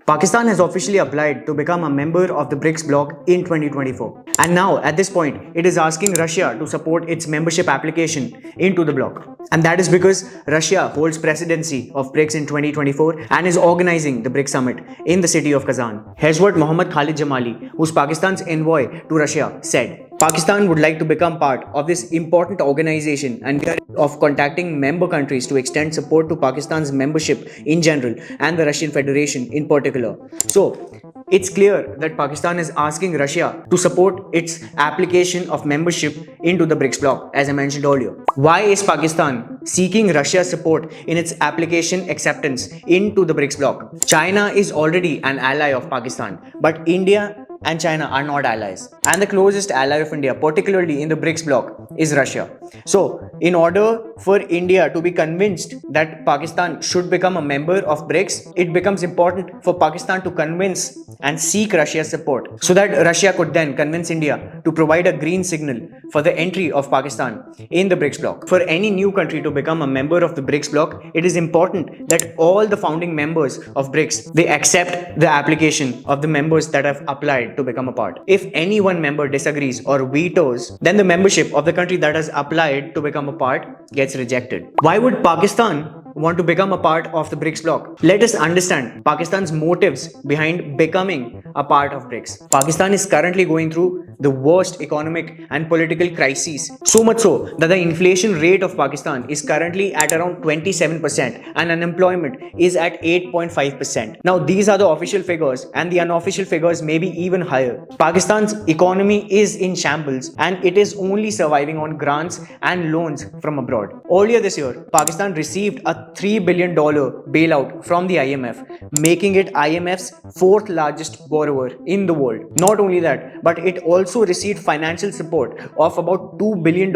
Pakistan has officially applied to become a member of the BRICS bloc in 2024. And now, at this point, it is asking Russia to support its membership application into the bloc. And that is because Russia holds presidency of BRICS in 2024 and is organizing the BRICS summit in the city of Kazan. Here's what Mohammad Khalid Jamali, who's Pakistan's envoy to Russia, said. Pakistan would like to become part of this important organization and we are of contacting member countries to extend support to Pakistan's membership in general and the Russian Federation in particular. So, it's clear that Pakistan is asking Russia to support its application of membership into the BRICS bloc, as I mentioned earlier. Why is Pakistan seeking Russia's support in its application acceptance into the BRICS bloc? China is already an ally of Pakistan, but India and China are not allies. And the closest ally of India, particularly in the BRICS bloc, is Russia. So, in order for India to be convinced that Pakistan should become a member of BRICS, it becomes important for Pakistan to convince and seek Russia's support so that Russia could then convince India to provide a green signal for the entry of Pakistan in the BRICS bloc. For any new country to become a member of the BRICS bloc, it is important that all the founding members of BRICS, they accept the application of the members that have applied to become a part. If any one member disagrees or vetoes, then the membership of the country that has applied to become a part gets rejected. Why would Pakistan want to become a part of the BRICS bloc? Let us understand Pakistan's motives behind becoming a part of BRICS. Pakistan is currently going through the worst economic and political crises. So much so that the inflation rate of Pakistan is currently at around 27% and unemployment is at 8.5%. Now these are the official figures and the unofficial figures may be even higher. Pakistan's economy is in shambles and it is only surviving on grants and loans from abroad. Earlier this year, Pakistan received a $3 billion bailout from the IMF, making it IMF's fourth largest borrower in the world. Not only that, but it also received financial support of about $2 billion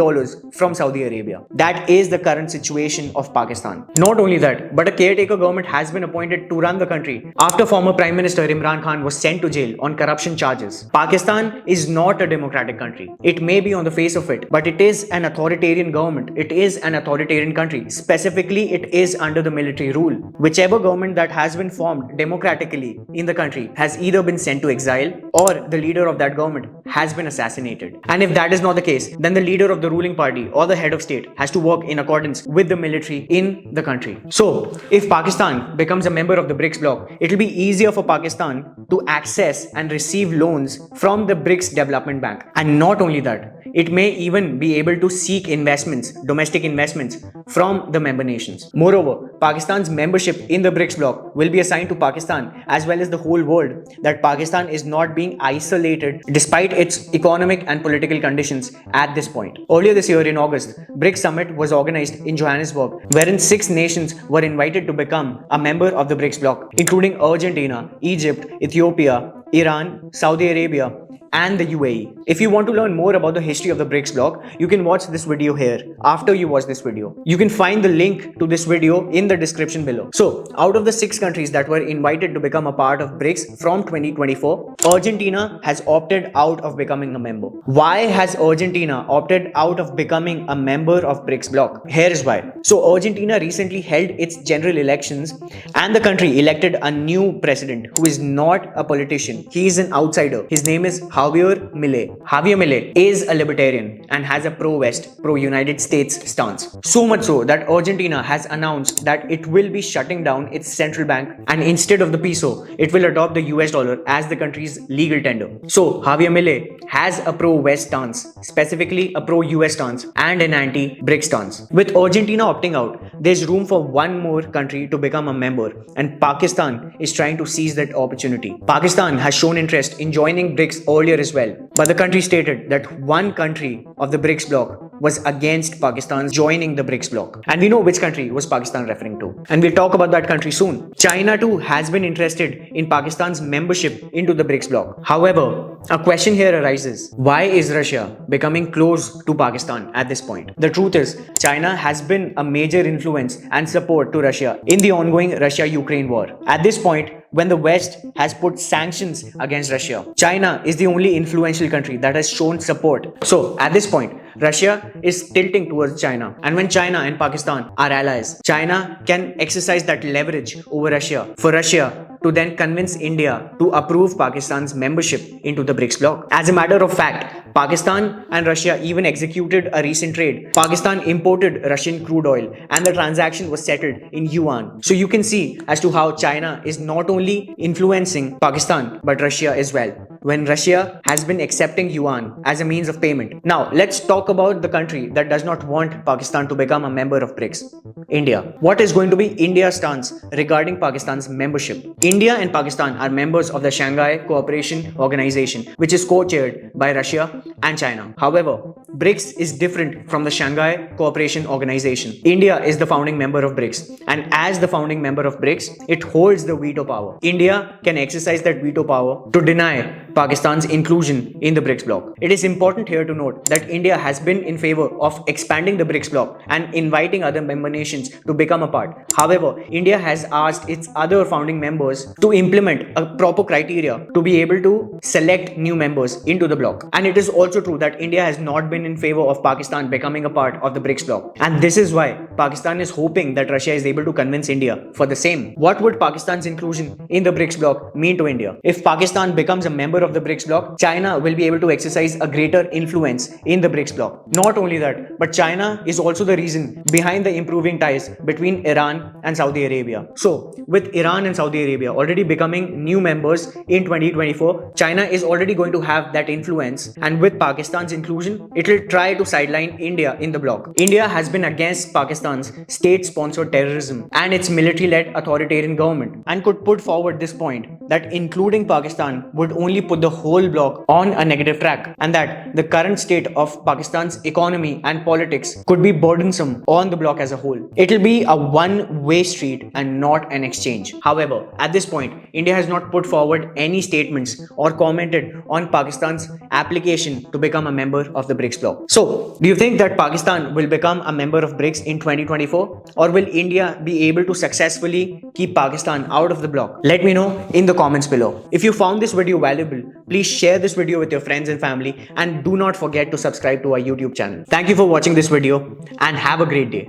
from Saudi Arabia. That is the current situation of Pakistan. Not only that, but a caretaker government has been appointed to run the country after former Prime Minister Imran Khan was sent to jail on corruption charges. Pakistan is not a democratic country. It may be on the face of it, but it is an authoritarian government. It is an authoritarian country. Specifically, it is under the military rule. Whichever government that has been formed democratically in the country has either been sent to exile or the leader of that government has been assassinated. And if that is not the case, then the leader of the ruling party or the head of state has to work in accordance with the military in the country. So, if Pakistan becomes a member of the BRICS bloc, it will be easier for Pakistan to access and receive loans from the BRICS Development Bank. And not only that, it may even be able to seek investments, domestic investments from the member nations. Moreover, Pakistan's membership in the BRICS bloc will be a sign to Pakistan as well as the whole world that Pakistan is not being isolated despite its economic and political conditions at this point. Earlier this year in August, BRICS summit was organized in Johannesburg, wherein 6 nations were invited to become a member of the BRICS bloc, including Argentina, Egypt, Ethiopia, Iran, Saudi Arabia, and the UAE. If you want to learn more about the history of the BRICS bloc, you can watch this video here. After you watch this video, you can find the link to this video in the description below. So, out of the 6 countries that were invited to become a part of BRICS from 2024, Argentina has opted out of becoming a member. Why has Argentina opted out of becoming a member of BRICS bloc? Here is why. So, Argentina recently held its general elections and the country elected a new president who is not a politician. He is an outsider. His name is Javier Milei. Javier Milei is a libertarian and has a pro-West, pro-United States stance. So much so that Argentina has announced that it will be shutting down its central bank and instead of the peso, it will adopt the US dollar as the country's legal tender. So Javier Milei has a pro-West stance, specifically a pro-US stance and an anti-BRICS stance. With Argentina opting out, there's room for one more country to become a member and Pakistan is trying to seize that opportunity. Pakistan has shown interest in joining BRICS earlier as well, but the country stated that one country of the BRICS bloc was against Pakistan's joining the BRICS bloc. And we know which country was Pakistan referring to. And we'll talk about that country soon. China too has been interested in Pakistan's membership into the BRICS bloc. However, a question here arises. Why is Russia becoming close to Pakistan at this point? The truth is, China has been a major influence and support to Russia in the ongoing Russia-Ukraine war. At this point, when the West has put sanctions against Russia, China is the only influential country that has shown support. So at this point, Russia is tilting towards China. And when China and Pakistan are allies, China can exercise that leverage over Russia for Russia to then convince India to approve Pakistan's membership into the BRICS bloc. As a matter of fact, Pakistan and Russia even executed a recent trade. Pakistan imported Russian crude oil and the transaction was settled in yuan. So you can see as to how China is not only influencing Pakistan but Russia as well, when Russia has been accepting yuan as a means of payment. Now, let's talk about the country that does not want Pakistan to become a member of BRICS, India. What is going to be India's stance regarding Pakistan's membership? India and Pakistan are members of the Shanghai Cooperation Organization, which is co-chaired by Russia and China. However, BRICS is different from the Shanghai Cooperation Organization. India is the founding member of BRICS, and as the founding member of BRICS, it holds the veto power. India can exercise that veto power to deny Pakistan's inclusion in the BRICS bloc. It is important here to note that India has been in favor of expanding the BRICS bloc and inviting other member nations to become a part. However, India has asked its other founding members to implement a proper criteria to be able to select new members into the bloc. And it is also true that India has not been in favor of Pakistan becoming a part of the BRICS bloc. And this is why Pakistan is hoping that Russia is able to convince India for the same. What would Pakistan's inclusion in the BRICS bloc mean to India? If Pakistan becomes a member of the BRICS bloc, China will be able to exercise a greater influence in the BRICS bloc. Not only that, but China is also the reason behind the improving ties between Iran and Saudi Arabia. So, with Iran and Saudi Arabia already becoming new members in 2024, China is already going to have that influence, and with Pakistan's inclusion, it will try to sideline India in the bloc. India has been against Pakistan's state-sponsored terrorism and its military-led authoritarian government, and could put forward this point that including Pakistan would only put the whole bloc on a negative track, and that the current state of Pakistan's economy and politics could be burdensome on the bloc as a whole. It will be a one-way street and not an exchange. However, at this point, India has not put forward any statements or commented on Pakistan's application to become a member of the BRICS bloc. So, do you think that Pakistan will become a member of BRICS in 2024, or will India be able to successfully keep Pakistan out of the bloc? Let me know in the comments below. If you found this video valuable, please share this video with your friends and family, and do not forget to subscribe to our YouTube channel. Thank you for watching this video and have a great day.